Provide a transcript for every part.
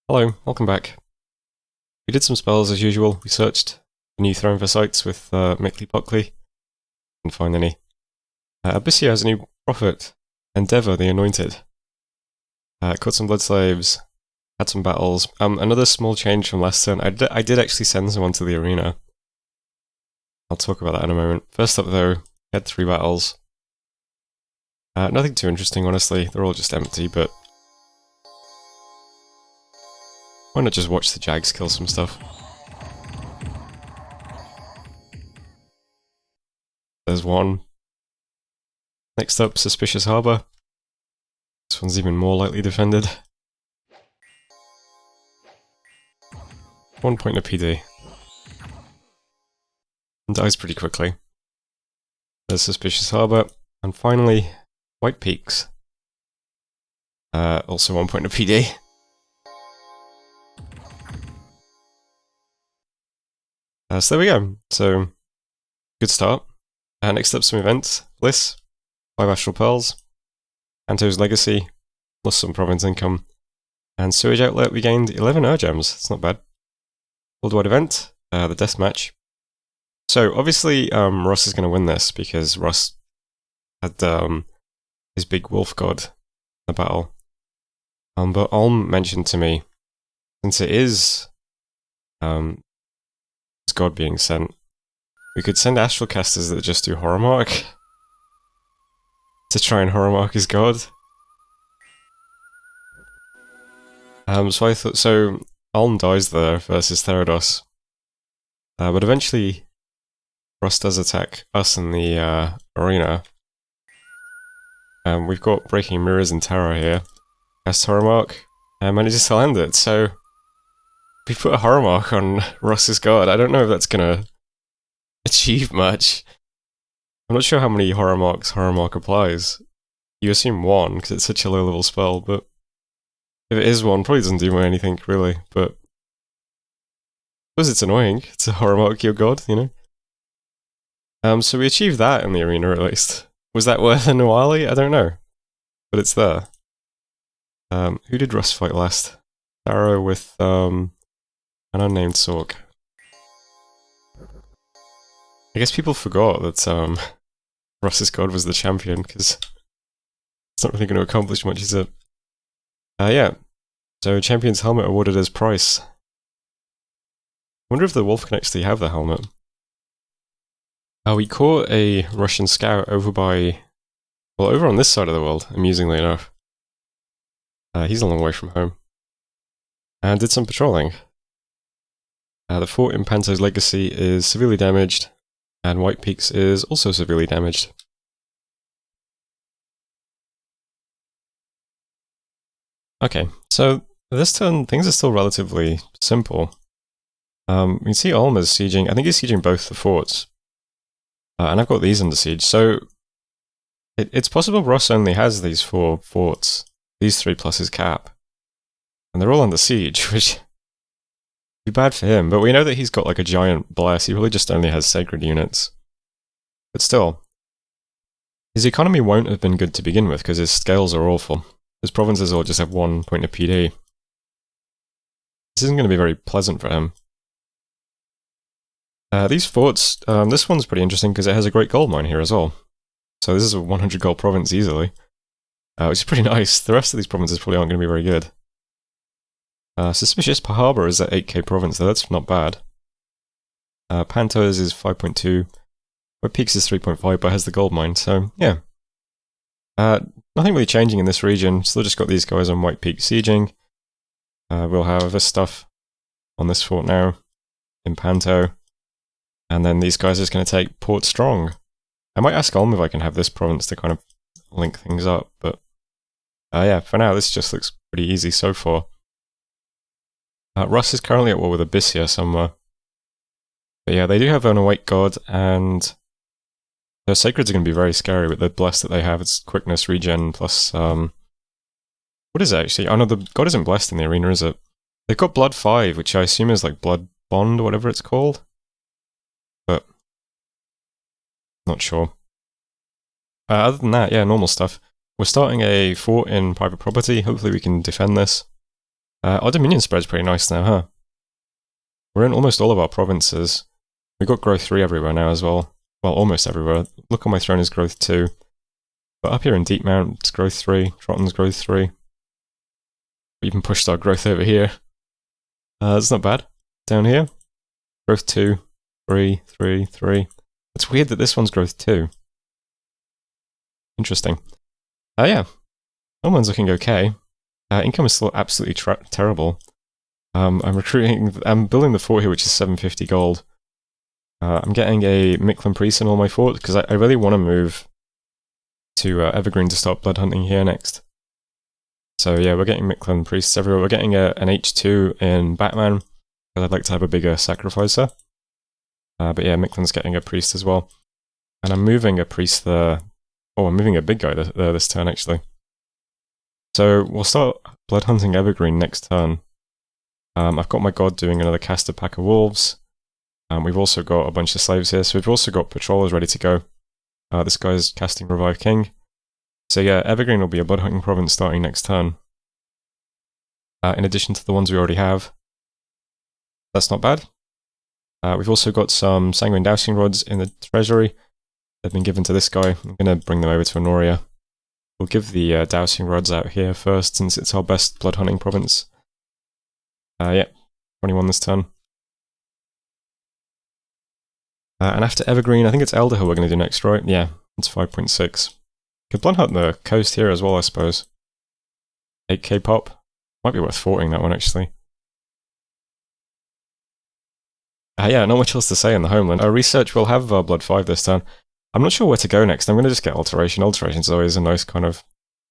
Hello, welcome back. We did some spells as usual. We searched the new throne for sites with Mictlan. Didn't find any. Abyssia has a new prophet, Endeavour the Anointed. Caught some blood slaves, had some battles. Another small change from last turn. I did actually send someone to the arena. I'll talk about that in a moment. First up though, had 3 battles. Nothing too interesting, honestly. They're all just empty, but why not just watch the Jags kill some stuff? There's one. Next up, Suspicious Harbour. This one's even more lightly defended. 1 point of PD. And dies pretty quickly. There's Suspicious Harbour. And finally, White Peaks. Also 1 point of PD. So there we go. So, good start. Next up, some events. Bliss, 5 Astral Pearls, Anto's Legacy, plus some province income, and Sewage Outlet, we gained 11 gems. That's not bad. Worldwide event, the death match. So, obviously, Ross is going to win this because Ross had his big wolf god in the battle. But Ulm mentioned to me, since it is his god being sent, we could send astral casters that just do horror mark to try and horror mark his god. So I thought, so Ulm dies there versus Therados, but eventually Ross does attack us in the arena. We've got Breaking Mirrors and Terror here. Cast horror mark and manages to land it. So we put a horror mark on Ross's god. I don't know if that's gonna achieve much. I'm not sure how many horror marks horror mark applies. You assume 1 because it's such a low level spell, but if it is 1, probably doesn't do anything really. But I suppose it's annoying. It's a horror mark your god, you know. So we achieved that in the arena at least. Was that worth a Nuali? I don't know, but it's there. Who did Russ fight last? Arrow with an unnamed Sork. I guess people forgot that Ross's god was the champion, because it's not really going to accomplish much, is it? Yeah. So, champion's helmet awarded as price. I wonder if the wolf can actually have the helmet. We caught a Russian scout over over on this side of the world, amusingly enough. He's a long way from home. And did some patrolling. The fort in Panto's Legacy is severely damaged, and White Peaks is also severely damaged. Okay, so this turn things are still relatively simple. You can see Ulm is sieging. I think he's sieging both the forts. And I've got these under siege, so it's possible Ross only has these 4 forts, these 3 plus his cap. And they're all under siege, which be bad for him, but we know that he's got like a giant bless. He really just only has sacred units. But still, his economy won't have been good to begin with because his scales are awful. His provinces all just have 1 point of PD. This isn't going to be very pleasant for him. These forts, this one's pretty interesting because it has a great gold mine here as well. So this is a 100 gold province easily, which is pretty nice. The rest of these provinces probably aren't going to be very good. Suspicious Harbour is at 8k province, though that's not bad. Panto's is 5.2. White Peaks is 3.5, but has the gold mine, so yeah. Nothing really changing in this region, still just got these guys on White Peak sieging. We'll have this stuff on this fort now, in Panto. And then these guys are just going to take Port Strong. I might ask Ulm if I can have this province to kind of link things up, but yeah, for now this just looks pretty easy so far. Russ is currently at war with Abyssia somewhere. But yeah, they do have an White God, and their Sacreds are going to be very scary with the bless that they have. It's quickness, regen, plus what is it actually? Oh no, the God isn't blessed in the arena, is it? They've got Blood 5, which I assume is like Blood Bond or whatever it's called. But not sure. Other than that, yeah, normal stuff. We're starting a fort in private property. Hopefully we can defend this. Our Dominion spread's pretty nice now, huh? We're in almost all of our provinces. We've got growth 3 everywhere now as well. Well, almost everywhere. Look on my throne is growth 2. But up here in Deepmount, it's growth 3. Trotton's growth 3. We even pushed our growth over here. That's not bad. Down here, growth 2, 3, 3, 3. It's weird that this one's growth 2. Interesting. Yeah. Homeland's looking okay. Income is still absolutely terrible. I'm building the fort here, which is 750 gold. I'm getting a Mictlan priest in all my forts, because I really want to move to Evergreen to start blood hunting here next. So yeah, we're getting Mictlan priests everywhere. We're getting an H2 in Batman, because I'd like to have a bigger sacrificer. But yeah, Mictlan's getting a priest as well. And I'm moving a priest there. Oh, I'm moving a big guy there this turn, actually. So we'll start blood hunting Evergreen next turn. I've got my god doing another cast of Pack of Wolves. We've also got a bunch of slaves here, so we've also got patrollers ready to go. This guy's casting Revive King. So yeah, Evergreen will be a blood hunting province starting next turn. In addition to the ones we already have. That's not bad. We've also got some Sanguine Dowsing Rods in the treasury. They've been given to this guy. I'm going to bring them over to Honoria. We'll give the Dowsing Rods out here first, since it's our best blood hunting province. Yeah, 21 this turn. And after Evergreen, I think it's Elderhill we're going to do next, right? Yeah, it's 5.6. Could blood hunt the coast here as well, I suppose. 8k pop. Might be worth forting that one, actually. Yeah, not much else to say in the Homeland. Our research will have Blood 5 this turn. I'm not sure where to go next. I'm going to just get Alteration. Alteration's always a nice kind of...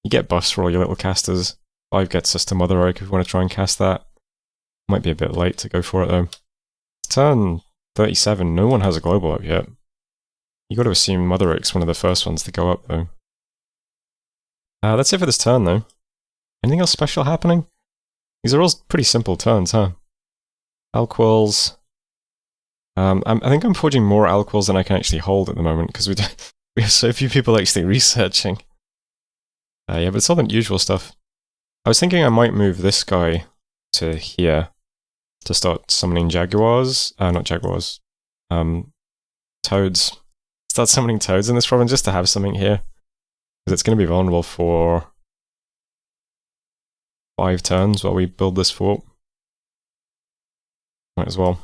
You get buffs for all your little casters. 5 gets us to Mother Oak if you want to try and cast that. Might be a bit late to go for it, though. Turn 37, no one has a global up yet. You got to assume Mother Oak's one of the first ones to go up, though. That's it for this turn, though. Anything else special happening? These are all pretty simple turns, huh? Alquills. I think I'm forging more Alquills than I can actually hold at the moment, because we have so few people actually researching. Yeah, but it's all the usual stuff. I was thinking I might move this guy to here to start summoning Jaguars. Not Jaguars. Toads. Start summoning Toads in this province just to have something here. Because it's going to be vulnerable for 5 turns while we build this fort. Might as well.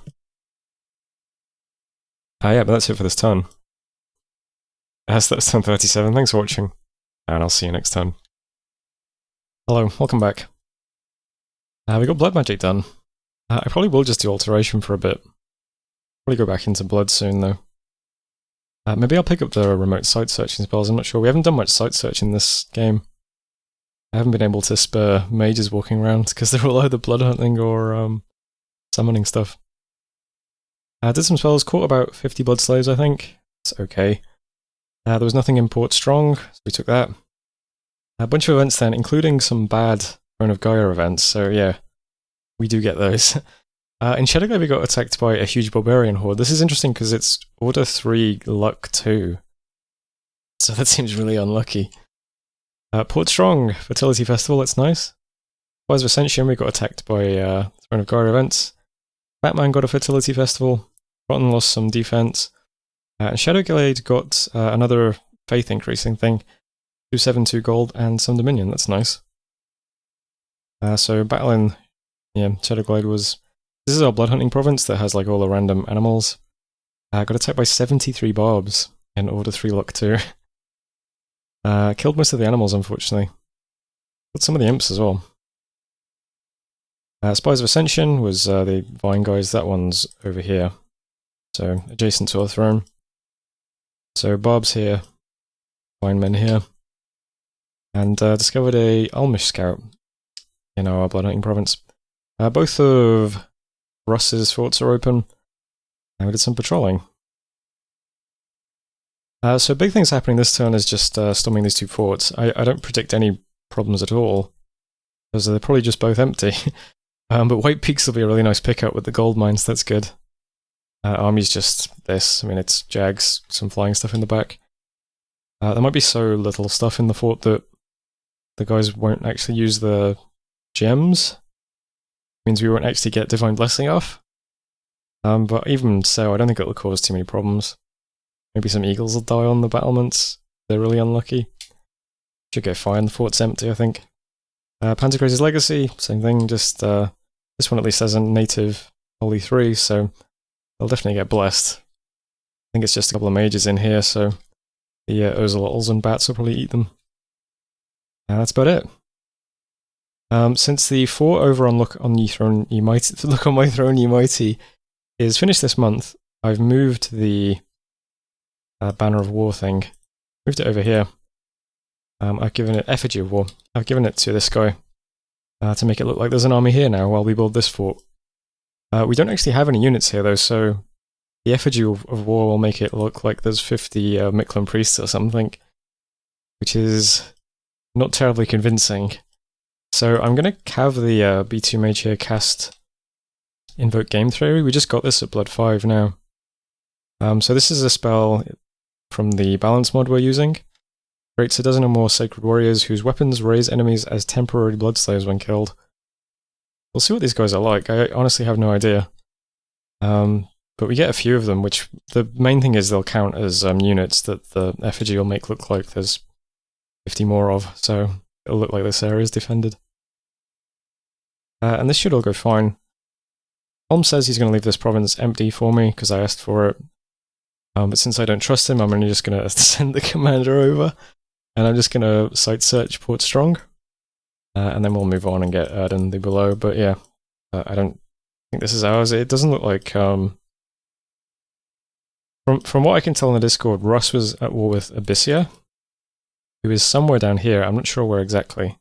Yeah, but that's it for this turn. That's turn 37. Thanks for watching, and I'll see you next turn. Hello, welcome back. We got Blood Magic done. I probably will just do Alteration for a bit. Probably go back into Blood soon, though. Maybe I'll pick up the remote site searching spells, I'm not sure. We haven't done much site searching in this game. I haven't been able to spur mages walking around, because they're all either blood hunting or summoning stuff. Did some spells, caught about 50 blood slaves, I think. It's okay. There was nothing in Port Strong, so we took that. A bunch of events then, including some bad Throne of Gaia events, so yeah, we do get those. In Shadowglade we got attacked by a huge barbarian horde. This is interesting because it's Order 3 Luck 2. So that seems really unlucky. Port Strong, Fertility Festival, that's nice. Fires of Ascension, we got attacked by Throne of Gaia events. Batman got a Fertility Festival. Rotten lost some defense. And Shadowglade got another faith increasing thing. 272 gold and some Dominion, that's nice. So battling, yeah, Shadowglade was... This is our blood hunting province that has like all the random animals. Got attacked by 73 barbs in Order 3 Luck 2. Killed most of the animals, unfortunately. Got some of the imps as well. Spies of Ascension was the Vine guys, that one's over here. So, adjacent to our throne. So, Barb's here, Vine men here. And discovered a Almish scout in our blood hunting province. Both of Russ's forts are open, and we did some patrolling. So big things happening this turn is just storming these 2 forts. I don't predict any problems at all, because they're probably just both empty. But White Peaks will be a really nice pickup with the gold mines, that's good. Army's just this, I mean it's Jags, some flying stuff in the back. There might be so little stuff in the fort that the guys won't actually use the gems. Means we won't actually get Divine Blessing off. But even so, I don't think it'll cause too many problems. Maybe some eagles will die on the battlements. They're really unlucky. Should go fine. The fort's empty, I think. Pantocrator's Legacy, same thing. Just this one at least has a native Holy 3, so they'll definitely get blessed. I think it's just a couple of mages in here, so the Ozelotls and bats will probably eat them. That's about it. Since the 4 over on Look on Ye Throne Ye Mighty, Look on My Throne Ye Mighty is finished this month, I've moved the Banner of War thing. Moved it over here. I've given it Effigy of War. I've given it to this guy to make it look like there's an army here now while we build this fort. We don't actually have any units here though, so the Effigy of War will make it look like there's 50 Mictlan priests or something, which is not terribly convincing. So I'm going to have the B2 mage here cast Invoke Game Theory. We just got this at Blood 5 now. So this is a spell from the balance mod we're using. Creates a dozen or more sacred warriors whose weapons raise enemies as temporary blood slaves when killed. We'll see what these guys are like. I honestly have no idea. But we get a few of them, which the main thing is they'll count as units that the effigy will make look like there's 50 more of, so it'll look like this area is defended. And this should all go fine. Holmes says he's going to leave this province empty for me because I asked for it. But since I don't trust him, I'm only just going to send the commander over. And I'm just going to site search Port Strong. And then we'll move on and get Erden the below. But yeah, I don't think this is ours. It doesn't look like... From what I can tell in the Discord, Russ was at war with Abyssia, who is somewhere down here. I'm not sure where exactly.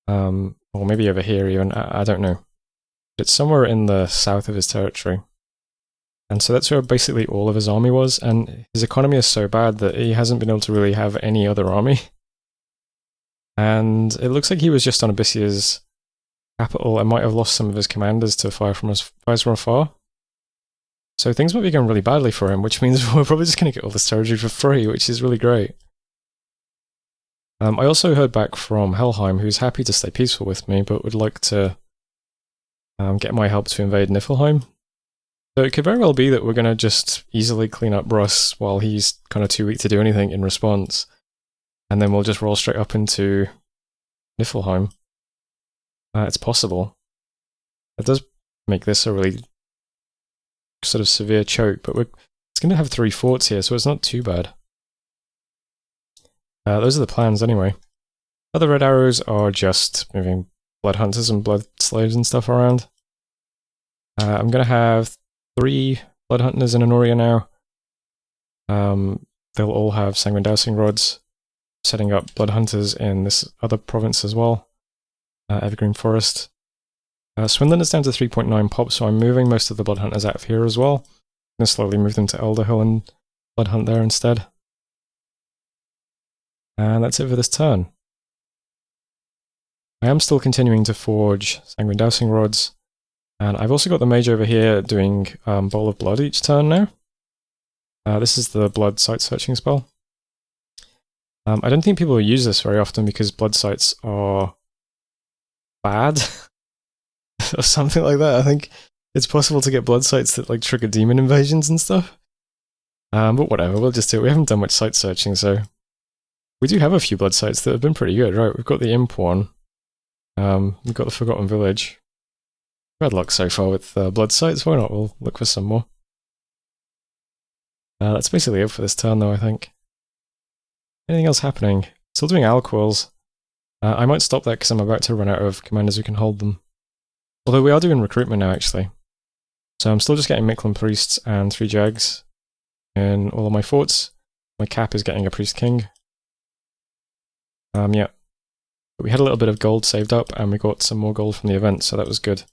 Or maybe over here even. I don't know. It's somewhere in the south of his territory. And so that's where basically all of his army was, and his economy is so bad that he hasn't been able to really have any other army. And it looks like he was just on Abyssia's capital and might have lost some of his commanders to fires from afar. So things might be going really badly for him, which means we're probably just going to get all this territory for free, which is really great. I also heard back from Helheim, who's happy to stay peaceful with me, but would like to get my help to invade Niflheim. So it could very well be that we're going to just easily clean up Russ while he's kind of too weak to do anything in response. And then we'll just roll straight up into Niflheim. It's possible. It does make this a really sort of severe choke, but it's going to have 3 forts here, so it's not too bad. Those are the plans anyway. Other red arrows are just moving blood hunters and blood slaves and stuff around. I'm going to have 3 blood hunters in Honoria now. They'll all have sanguine dowsing rods. Setting up blood hunters in this other province as well. Evergreen Forest. Swindon is down to 3.9 pop, so I'm moving most of the blood hunters out of here as well. I'm going to slowly move them to Elderhill and blood hunt there instead. And that's it for this turn. I am still continuing to forge sanguine dowsing rods. And I've also got the mage over here doing Bowl of Blood each turn now. This is the blood site searching spell. I don't think people will use this very often because blood sites are bad. Or something like that. I think it's possible to get blood sites that like trigger demon invasions and stuff. But whatever, we'll just do it. We haven't done much site searching, so... We do have a few blood sites that have been pretty good, right? We've got the Imp one. We've got the Forgotten Village. We've had luck so far with blood sites, why not? We'll look for some more. That's basically it for this turn though, I think. Anything else happening? Still doing Alquills. I might stop that because I'm about to run out of commanders who can hold them. Although we are doing recruitment now, actually. So I'm still just getting Mictlan priests and 3 jags in all of my forts. My cap is getting a priest king. Yeah. But we had a little bit of gold saved up, and we got some more gold from the event, so that was good.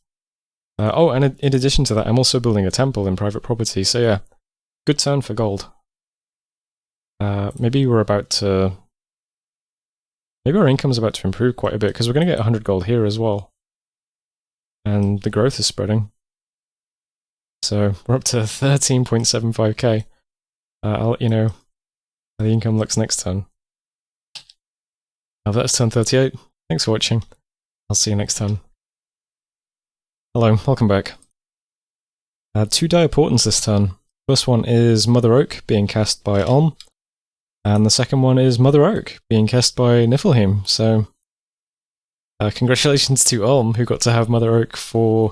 Oh, and in addition to that, I'm also building a temple in private property, so yeah. Good turn for gold. Maybe we're about to... Maybe our income's about to improve quite a bit, because we're going to get 100 gold here as well. And the growth is spreading. So we're up to 13.75k. I'll let you know how the income looks next turn. Now that's turn 38. Thanks for watching. I'll see you next time. Hello, welcome back. Two dire portents this turn. First one is Mother Oak being cast by Ulm, and the second one is Mother Oak being cast by Niflheim. So, congratulations to Ulm, who got to have Mother Oak for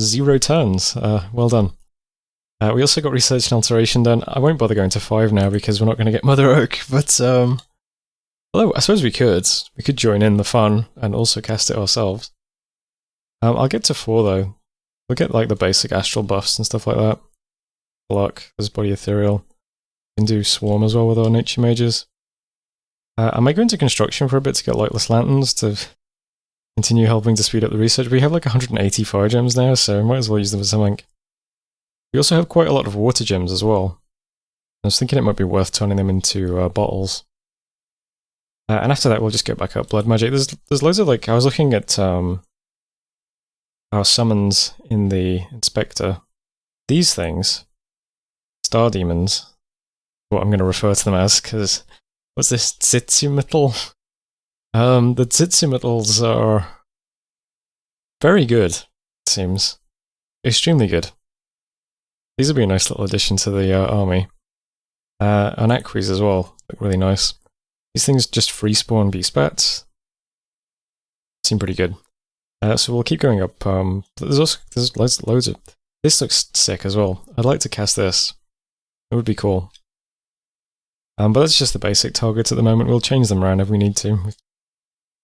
0 turns. Well done. We also got Research and Alteration done. I won't bother going to 5 now because we're not going to get Mother Oak, but although I suppose we could. We could join in the fun and also cast it ourselves. I'll get to 4 though. We'll get like the basic astral buffs and stuff like that. Luck, there's Body Ethereal. We can do Swarm as well with our Nature Mages. I might go into Construction for a bit to get Lightless Lanterns to continue helping to speed up the research. We have like 180 Fire Gems now, so we might as well use them for something. We also have quite a lot of Water Gems as well. I was thinking it might be worth turning them into bottles. And after that we'll just get back up Blood Magic. There's loads of like, I was looking at our summons in the Inspector. These things, Star Demons, what I'm going to refer to them as, because what's this, Itsmu? The Itsmu are very good, it seems. Extremely good. These would be a nice little addition to the army. And Aquis as well, look really nice. These things just free spawn beast bats. Seem pretty good. So we'll keep going up. There's loads of... This looks sick as well. I'd like to cast this. It would be cool. But that's just the basic targets at the moment. We'll change them around if we need to. We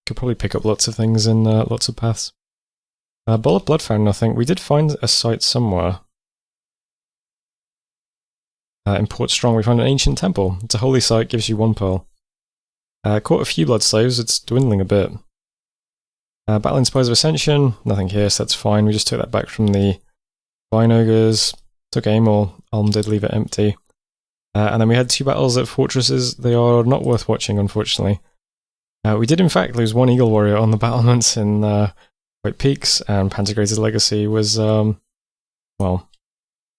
could probably pick up lots of things in lots of paths. Ball of Blood found nothing. We did find a site somewhere. In Port Strong we found an ancient temple. It's a holy site, gives you 1 pearl. Caught a few blood slaves, it's dwindling a bit. Battling Spies of Ascension, nothing here, so that's fine. We just took that back from the Vine Ogres, took Amor, Ulm did leave it empty. And then we had 2 battles at Fortresses. They are not worth watching, unfortunately. We did in fact lose 1 Eagle Warrior on the battlements in White Peaks, and Pantagruel's Legacy was, well,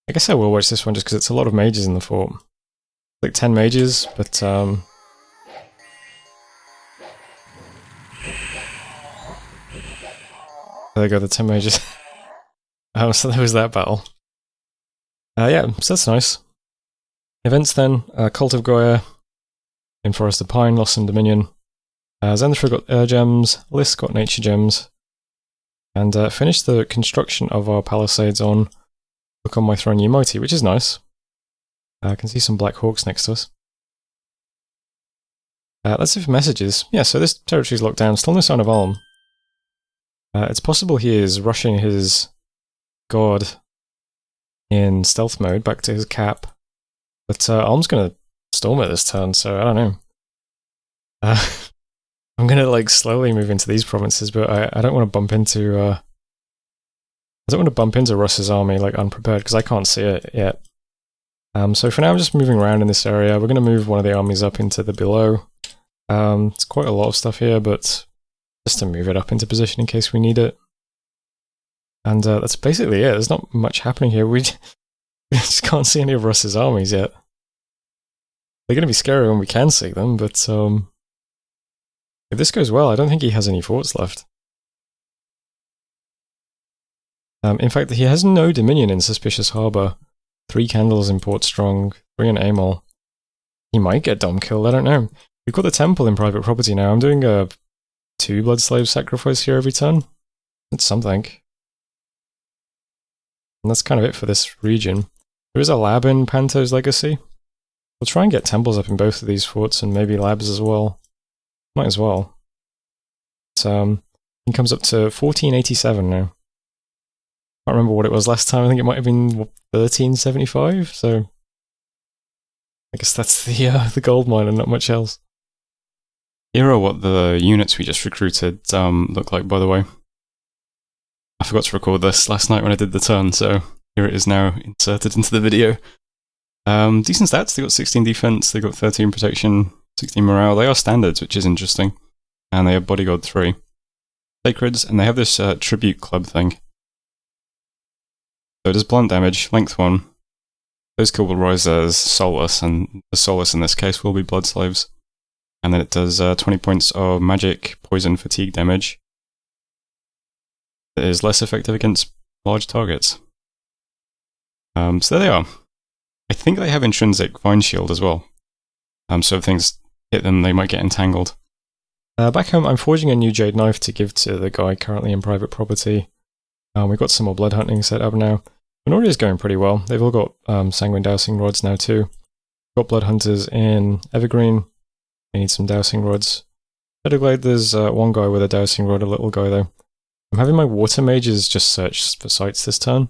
I guess I will watch this one just because it's a lot of mages in the fort. Like 10 mages, but there you go, the 10 mages. So there was that battle. Yeah, so that's nice. Events then, Cult of Goya, in Forest of Pine, Lost in Dominion. Zenithra got Gems, Liss got Nature Gems, and finished the construction of our palisades on Look on My Throne, Ye Mighty, which is nice. I can see some Black Hawks next to us. Let's see for messages. Yeah, so this territory's locked down, still no sign of Ulm. It's possible he is rushing his god in stealth mode back to his cap, but Ulm's gonna storm it this turn, so I don't know. I'm gonna like slowly move into these provinces, but I don't want to bump into Russ's army like unprepared because I can't see it yet. So for now I'm just moving around in this area. We're gonna move one of the armies up into the below. It's quite a lot of stuff here, but just to move it up into position in case we need it. And that's basically it. There's not much happening here. We just can't see any of Russ's armies yet. They're going to be scary when we can see them, but if this goes well, I don't think he has any forts left. In fact, he has no Dominion in Suspicious Harbour. 3 candles in Port Strong, 3 in Amol. He might get Dom killed, I don't know. We've got the temple in private property now. I'm doing a 2 blood slave sacrifice here every turn. That's something. And that's kind of it for this region. There is a lab in Panto's Legacy. We'll try and get temples up in both of these forts and maybe labs as well. Might as well. But, it comes up to 1487 now. I can't remember what it was last time. I think it might have been 1375. So I guess that's the gold mine and not much else. Here are what the units we just recruited look like, by the way. I forgot to record this last night when I did the turn, so here it is now inserted into the video. Decent stats. They got 16 defense, they got 13 protection, 16 morale. They are standards, which is interesting. And they have bodyguard 3. Sacreds, and they have this tribute club thing. So it does blunt damage, length 1. Those kill will rise as soulless, and the soulless in this case will be blood slaves. And then it does 20 points of magic, poison, fatigue damage. It is less effective against large targets. So there they are. I think they have intrinsic vine shield as well. So if things hit them, they might get entangled. Back home, I'm forging a new jade knife to give to the guy currently in private property. We've got some more blood hunting set up now. Minoria is going pretty well. They've all got sanguine dowsing rods now too. Got blood hunters in Evergreen. They need some dowsing rods. Shadowglade, there's one guy with a dowsing rod, a little guy though. I'm having my water mages just search for sites this turn.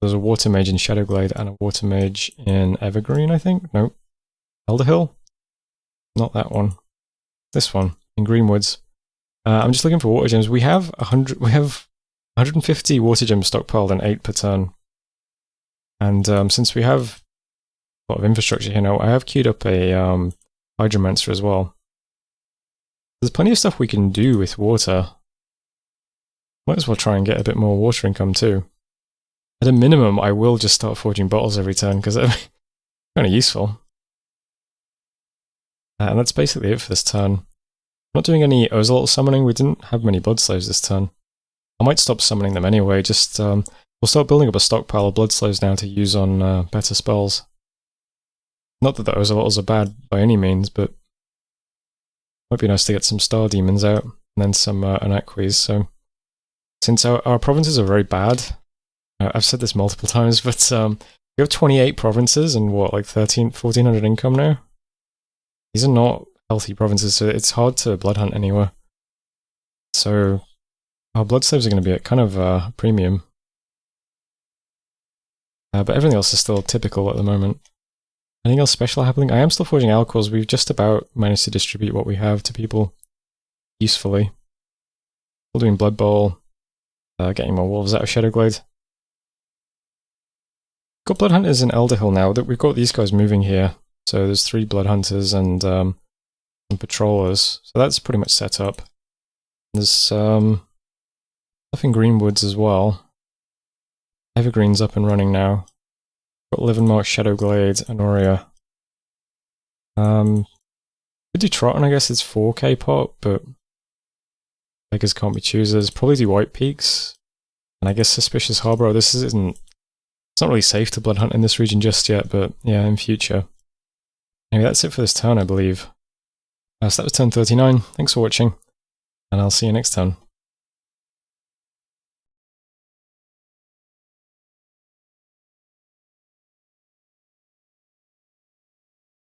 There's a water mage in Shadowglade and a water mage in Evergreen, I think. Nope. Elderhill? Not that one. This one in Greenwoods. I'm just looking for water gems. We have 150 water gems stockpiled and 8 per turn. And since we have a lot of infrastructure here now, I have queued up a Hydromancer as well. There's plenty of stuff we can do with water. Might as well try and get a bit more water income too. At a minimum, I will just start forging bottles every turn, because that's kind of useful. And that's basically it for this turn. I'm not doing any Ozolotl summoning. We didn't have many blood slaves this turn. I might stop summoning them anyway, just we'll start building up a stockpile of blood slaves now to use on better spells. Not that the Ozolotls are bad by any means, but it might be nice to get some star demons out, and then some Anaquis. So, since our provinces are very bad, I've said this multiple times, but we have 28 provinces and what, like 1,400 income now? These are not healthy provinces, so it's hard to blood hunt anywhere. So, our blood slaves are going to be at kind of premium. But everything else is still typical at the moment. Anything else special happening? I am still forging alcores. We've just about managed to distribute what we have to people usefully. Still doing Blood Bowl, getting more wolves out of Shadowglade. Got blood hunters in Elderhill now. That we've got these guys moving here. So there's 3 blood hunters and some patrollers. So that's pretty much set up. There's stuff in Greenwoods as well. Evergreen's up and running now. Got Livenmark, Shadowglade, Honoria. Could do Trotton, I guess it's 4k pot, but beggars can't be choosers. Probably do White Peaks. And I guess Suspicious Harbour. It's not really safe to blood hunt in this region just yet, but yeah, in future. Anyway, that's it for this turn, I believe. So that was turn 39. Thanks for watching, and I'll see you next turn.